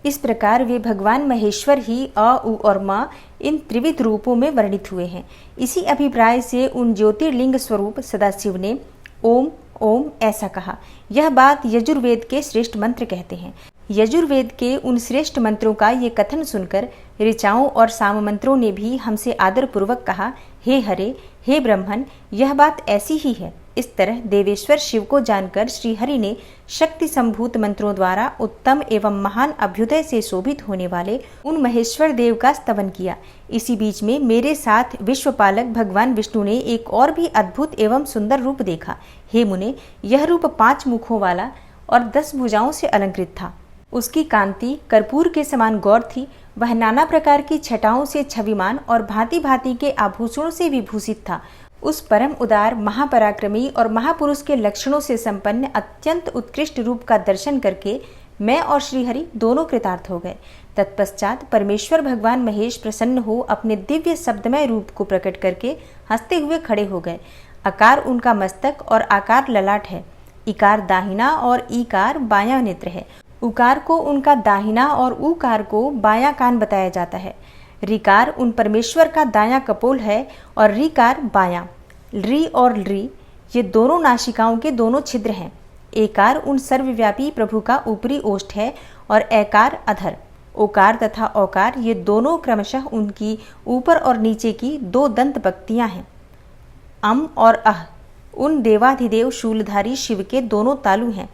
इस प्रकार वे भगवान महेश्वर ही अ, उ और म इन त्रिविध रूपों में वर्णित हुए हैं। इसी अभिप्राय से उन ज्योतिर्लिंग स्वरूप सदाशिव ने ओम ओम ऐसा कहा। यह बात यजुर्वेद के श्रेष्ठ मंत्र कहते हैं। यजुर्वेद के उन श्रेष्ठ मंत्रों का ये कथन सुनकर ऋचाओं और साम मंत्रों ने भी हमसे आदरपूर्वक कहा, हे हरे, हे ब्रह्मन, यह बात ऐसी ही है। इस तरह देवेश्वर शिव को जानकर श्री हरि ने शक्ति संभूत मंत्रों द्वारा उत्तम एवं महान अभ्युदय से शोभित होने वाले उन महेश्वर देव का स्तवन किया। इसी बीच में मेरे साथ विश्वपालक भगवान विष्णु ने एक और भी अद्भुत एवं सुंदर रूप देखा। हे मुने, यह रूप 5 मुखों वाला और 10 भुजाओं से अलंकृत था। उसकी कांति कर्पूर के समान गौर थी। वह नाना प्रकार की छटाओं से छविमान और भांति भांति के आभूषणों से विभूषित था। उस परम उदार, महापराक्रमी और महापुरुष के लक्षणों से संपन्न अत्यंत उत्कृष्ट रूप का दर्शन करके मैं और श्रीहरि दोनों कृतार्थ हो गए। तत्पश्चात परमेश्वर भगवान महेश प्रसन्न हो अपने दिव्य शब्दमय रूप को प्रकट करके हंसते हुए खड़े हो गए। आकार उनका मस्तक और आकार ललाट है। इकार दाहिना और ईकार बायां नेत्र है। उकार को उनका दाहिना और ऊकार को बायां कान बताया जाता है। ऋकार उन परमेश्वर का दायां कपोल है और ऋकार बायां। ऋ और लृ ये दोनों नासिकाओं के दोनों छिद्र हैं। एकार उन सर्वव्यापी प्रभु का ऊपरी ओष्ठ है और एकार अधर। ओकार तथा औकार ये दोनों क्रमशः उनकी ऊपर और नीचे की 2 दंत पक्तियां हैं। अम और अह उन देवाधिदेव शूलधारी शिव के दोनों तालु हैं।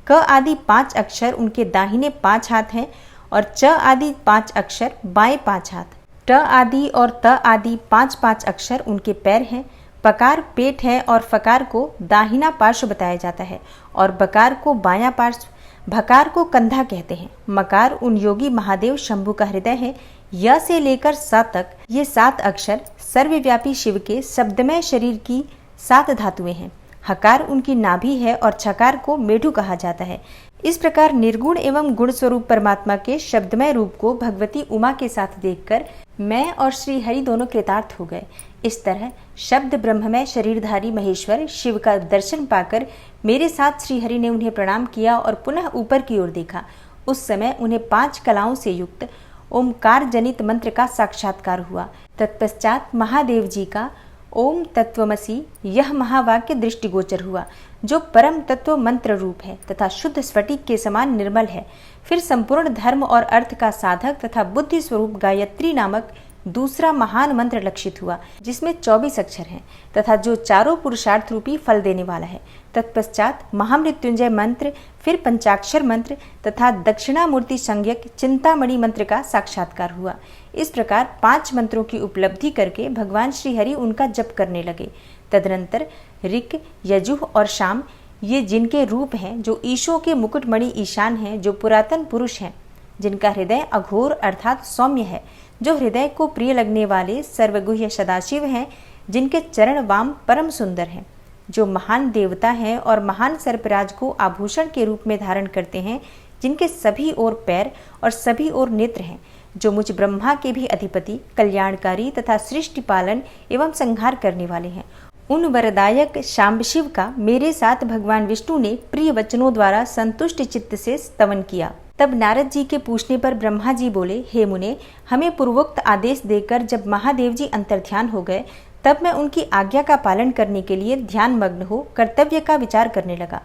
क आदि 5 अक्षर उनके दाहिने 5 हाथ हैं और च आदि 5 अक्षर बाएं 5 हाथ। ट आदि और त आदि 5-5 अक्षर उनके पैर हैं। पकार पेट है और फकार को दाहिना पार्श्व बताया जाता है और बकार को बायां पार्श्व। भकार को कंधा कहते हैं। मकार उन योगी महादेव शंभु का हृदय है। य से लेकर स तक ये 7 अक्षर सर्वव्यापी शिव के शब्दमय शरीर की 7 धातुएं हैं। हकार उनकी नाभि है और छकार को मेढु कहा जाता है। इस प्रकार निर्गुण एवं गुण स्वरूप परमात्मा के शब्दमय रूप को भगवती उमा के साथ देखकर मैं और श्री हरि दोनों कृतार्थ हो गए। इस तरह शब्द ब्रह्ममय शरीरधारी महेश्वर शिव का दर्शन पाकर मेरे साथ श्री हरि ने उन्हें प्रणाम किया और पुनः ऊपर की ओर देखा। उस समय उन्हें 5 कलाओं से युक्त ओमकार जनित मंत्र का साक्षात्कार हुआ। तत्पश्चात महादेव जी का ओम तत्वमसि यह महावाक्य दृष्टिगोचर हुआ, जो परम तत्व मंत्र रूप है तथा शुद्ध स्फटिक के समान निर्मल है। फिर संपूर्ण धर्म और अर्थ का साधक तथा बुद्धि स्वरूप गायत्री नामक दूसरा महान मंत्र लक्षित हुआ, जिसमें 24 अक्षर हैं तथा जो चारों पुरुषार्थ रूपी फल देने वाला है। तत्पश्चात महामृत्युंजय मंत्र, फिर पंचाक्षर मंत्र तथा दक्षिणामूर्ति संज्ञक चिंतामणि मंत्र का साक्षात्कार हुआ। इस प्रकार 5 मंत्रों की उपलब्धि करके भगवान श्रीहरि उनका जप करने लगे। तदनंतर ऋक, यजुः और शाम ये जिनके रूप हैं, जो ईशों के मुकुटमणि ईशान हैं, जो पुरातन पुरुष हैं, जिनका हृदय अघोर अर्थात सौम्य है, जो हृदय को प्रिय लगने वाले सर्वगुह्य सदाशिव हैं, जिनके चरण वाम परम सुंदर हैं, जो महान देवता हैं और महान सर्पराज को आभूषण के रूप में धारण करते हैं, जिनके सभी ओर पैर और सभी ओर नेत्र हैं, जो मुझ ब्रह्मा के भी अधिपति, कल्याणकारी तथा सृष्टि पालन एवं संहार करने वाले हैं। उन वरदायक शाम्ब शिव का मेरे साथ भगवान विष्णु ने प्रिय वचनों द्वारा संतुष्ट चित्त से स्तवन किया। तब नारद जी के पूछने पर ब्रह्मा जी बोले, हे मुने, हमें पूर्वोक्त आदेश देकर जब महादेव जी अंतर्ध्यान हो गए, तब मैं उनकी आज्ञा का पालन करने के लिए ध्यान मग्न हो कर्तव्य का विचार करने लगा।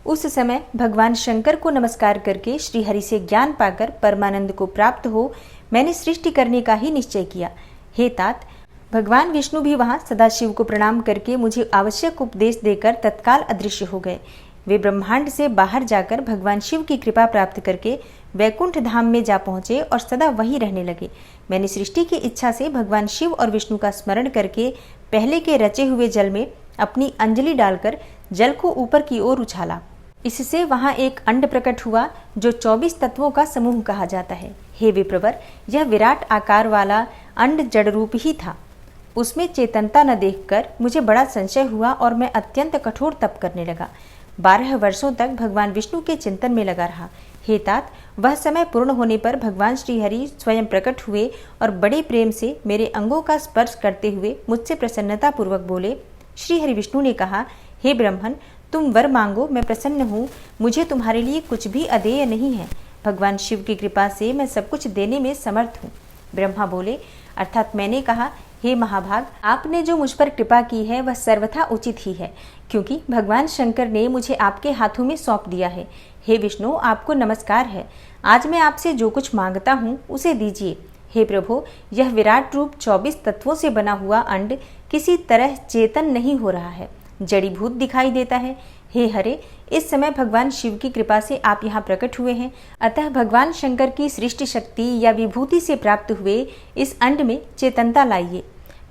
उस समय भगवान शंकर को नमस्कार करके श्री हरि से ज्ञान पाकर परमानंद को प्राप्त हो मैंने सृष्टि करने का ही निश्चय किया। हे तात, भगवान विष्णु भी वहां सदाशिव को प्रणाम करके मुझे आवश्यक उपदेश देकर तत्काल अदृश्य हो गए। वे ब्रह्मांड से बाहर जाकर भगवान शिव की कृपा प्राप्त करके वैकुंठ धाम में जा पहुंचे और सदा वहीं रहने लगे। मैंने सृष्टि की इच्छा से भगवान शिव और विष्णु का स्मरण करके पहले के रचे हुए जल में अपनी अंजलि डालकर जल को ऊपर की ओर उछाला। इससे वहां एक अंड प्रकट हुआ, जो 24 तत्वों का समूह कहा जाता है। हे विप्रवर, यह विराट आकार वाला अंड जड़ रूप ही था। उसमें चेतनता न देखकर मुझे बड़ा संशय हुआ और मैं अत्यंत कठोर तप करने लगा। 12 वर्षों तक भगवान विष्णु के चिंतन में लगा रहा। हे तात, वह समय पूर्ण होने पर भगवान श्रीहरि स्वयं प्रकट हुए और बड़े प्रेम से मेरे अंगों का स्पर्श करते हुए मुझसे प्रसन्नता पूर्वक बोले। श्रीहरि विष्णु ने कहा, हे ब्रह्मन, तुम वर मांगो, मैं प्रसन्न हूँ। मुझे तुम्हारे लिए कुछ भी अदेय नहीं है। भगवान शिव की कृपा से मैं सब कुछ देने में समर्थ हूँ। ब्रह्मा बोले, अर्थात मैंने कहा, हे महाभाग, आपने जो मुझ पर कृपा की है वह सर्वथा उचित ही है, क्योंकि भगवान शंकर ने मुझे आपके हाथों में सौंप दिया है। हे विष्णु, आपको नमस्कार है। आज मैं आपसे जो कुछ मांगता हूँ उसे दीजिए। हे प्रभु, यह विराट रूप 24 तत्वों से बना हुआ अंड किसी तरह चेतन नहीं हो रहा है, जड़ीभूत दिखाई देता है। हे हरे, इस समय भगवान शिव की कृपा से आप यहाँ प्रकट हुए हैं, अतः भगवान शंकर की सृष्टि शक्ति या विभूति से प्राप्त हुए इस अंड में चेतनता लाइए।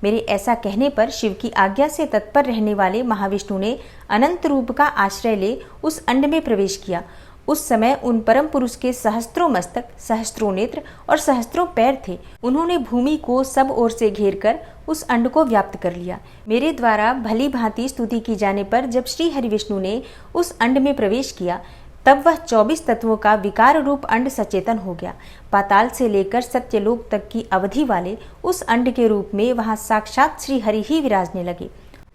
मेरे ऐसा कहने पर शिव की आज्ञा से तत्पर रहने वाले महाविष्णु ने अनंत रूप का आश्रय ले उस अंड में प्रवेश किया। उस समय उन परम पुरुष के सहस्त्रों मस्तक, सहस्त्रों नेत्र और सहस्त्रों पैर थे। उन्होंने भूमि को सब ओर से घेर कर उस अंड को व्याप्त कर लिया। मेरे द्वारा भली भांति स्तुति की जाने पर जब श्री हरि विष्णु ने उस अंड में प्रवेश किया, तब वह 24 तत्वों का विकार रूप अंड सचेतन हो गया। पाताल से लेकर सत्यलोक तक की अवधि वाले उस अंड के रूप में वहां साक्षात श्री हरि ही विराजने लगे,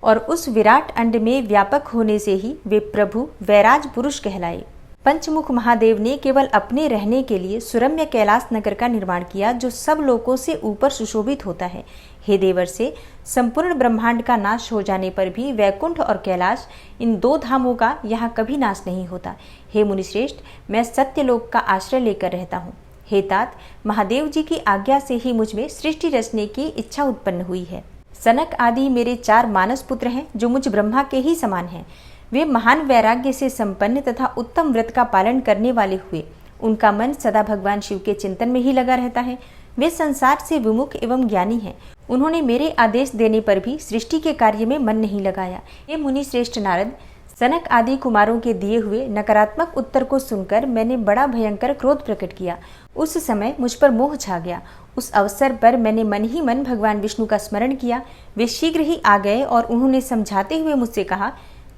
और उस विराट अंड में व्यापक होने से ही वे प्रभु वैराज पुरुष कहलाए। पंचमुख महादेव ने केवल अपने रहने के लिए सुरम्य कैलाश नगर का निर्माण किया, जो सब लोकों से ऊपर सुशोभित होता है। हे देवर से, संपूर्ण ब्रह्मांड का नाश हो जाने पर भी वैकुंठ और कैलाश, इन दो धामों का यहाँ कभी नाश नहीं होता। हे मुनिश्रेष्ठ, मैं सत्यलोक का आश्रय लेकर रहता हूँ। हे तात, महादेव जी की आज्ञा से ही मुझ में सृष्टि रचने की इच्छा उत्पन्न हुई है। सनक आदि मेरे 4 मानस पुत्र हैं, जो मुझ ब्रह्मा के ही समान हैं। वे महान वैराग्य से संपन्न तथा उत्तम व्रत का पालन करने वाले हुए। उनका मन सदा भगवान शिव के चिंतन में ही लगा रहता है। वे संसार से विमुख एवं ज्ञानी हैं। उन्होंने मेरे आदेश देने पर भी सृष्टि के कार्य में मन नहीं लगाया। हे मुनि श्रेष्ठ नारद, सनक आदि कुमारों के दिए हुए नकारात्मक उत्तर को सुनकर मैंने बड़ा भयंकर क्रोध प्रकट किया। उस समय मुझ पर मोह छा गया। उस अवसर पर मैंने मन ही मन भगवान विष्णु का स्मरण किया। वे शीघ्र ही आ गए और उन्होंने समझाते हुए मुझसे कहा,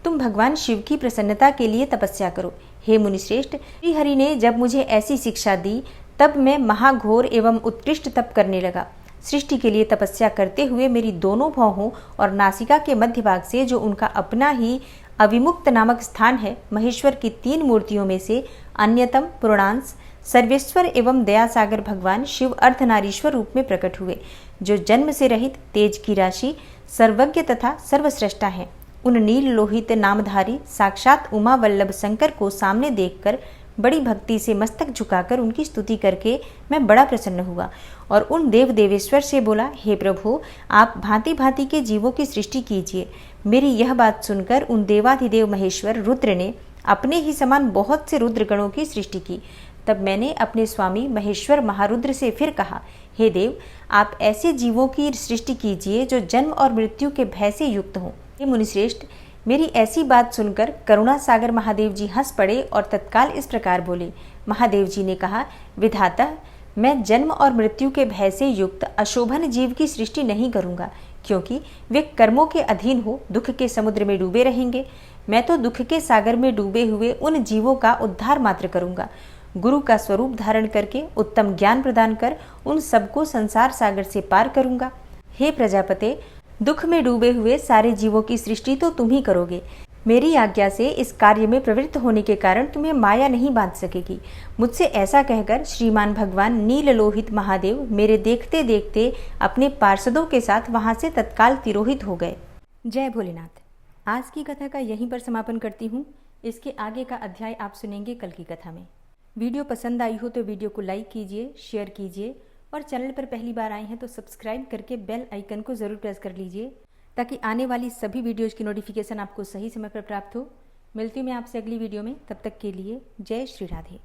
तुम भगवान शिव की प्रसन्नता के लिए तपस्या करो। हे मुनिश्रेष्ठ, श्री हरि ने जब मुझे ऐसी शिक्षा दी, तब मैं महाघोर एवं उत्कृष्ट तप करने लगा। सृष्टि के लिए तपस्या करते हुए मेरी दोनों भौहों और नासिका के मध्य भाग से, जो उनका अपना ही अविमुक्त नामक स्थान है, महेश्वर की 3 मूर्तियों में से अन्यतम पूर्णांश सर्वेश्वर एवं दयासागर भगवान शिव अर्धनारीश्वर रूप में प्रकट हुए, जो जन्म से रहित, तेज की राशि, सर्वज्ञ तथा सर्वश्रेष्ठा है। उन नील लोहित नामधारी साक्षात उमा वल्लभ शंकर को सामने देखकर बड़ी भक्ति से मस्तक झुकाकर उनकी स्तुति करके मैं बड़ा प्रसन्न हुआ और उन देव देवेश्वर से बोला, हे प्रभु, आप भांति भांति के जीवों की सृष्टि कीजिए। मेरी यह बात सुनकर उन देवाधिदेव महेश्वर रुद्र ने अपने ही समान बहुत से रुद्रगणों की सृष्टि की। तब मैंने अपने स्वामी महेश्वर महारुद्र से फिर कहा, हे देव, आप ऐसे जीवों की सृष्टि कीजिए जो जन्म और मृत्यु के भय से युक्त हों। हे मुनिश्रेष्ठ, मेरी ऐसी बात सुनकर करुणा सागर महादेव जी हंस पड़े और तत्काल इस प्रकार बोले। महादेव जी ने कहा, विधाता, मैं जन्म और मृत्यु के भय से युक्त अशोभन जीव की सृष्टि नहीं करूंगा, क्योंकि वे कर्मों के अधीन हो दुख के समुद्र में डूबे रहेंगे। मैं तो दुख के सागर में डूबे हुए उन जीवों का उद्धार मात्र करूंगा। गुरु का स्वरूप धारण करके उत्तम ज्ञान प्रदान कर उन सबको संसार सागर से पार करूंगा। हे प्रजापते, दुख में डूबे हुए सारे जीवों की सृष्टि तो तुम ही करोगे। मेरी आज्ञा से इस कार्य में प्रवृत्त होने के कारण तुम्हें माया नहीं बांध सकेगी। मुझसे ऐसा कहकर श्रीमान भगवान नील लोहित महादेव मेरे देखते देखते अपने पार्षदों के साथ वहां से तत्काल तिरोहित हो गए। जय भोलेनाथ। आज की कथा का यहीं पर समापन करती हूँ। इसके आगे का अध्याय आप सुनेंगे कल की कथा में। वीडियो पसंद आई हो तो वीडियो को लाइक कीजिए, शेयर कीजिए और चैनल पर पहली बार आए हैं तो सब्सक्राइब करके बेल आइकन को ज़रूर प्रेस कर लीजिए, ताकि आने वाली सभी वीडियोज़ की नोटिफिकेशन आपको सही समय पर प्राप्त हो। मिलती हूँ मैं आपसे अगली वीडियो में, तब तक के लिए जय श्री राधे।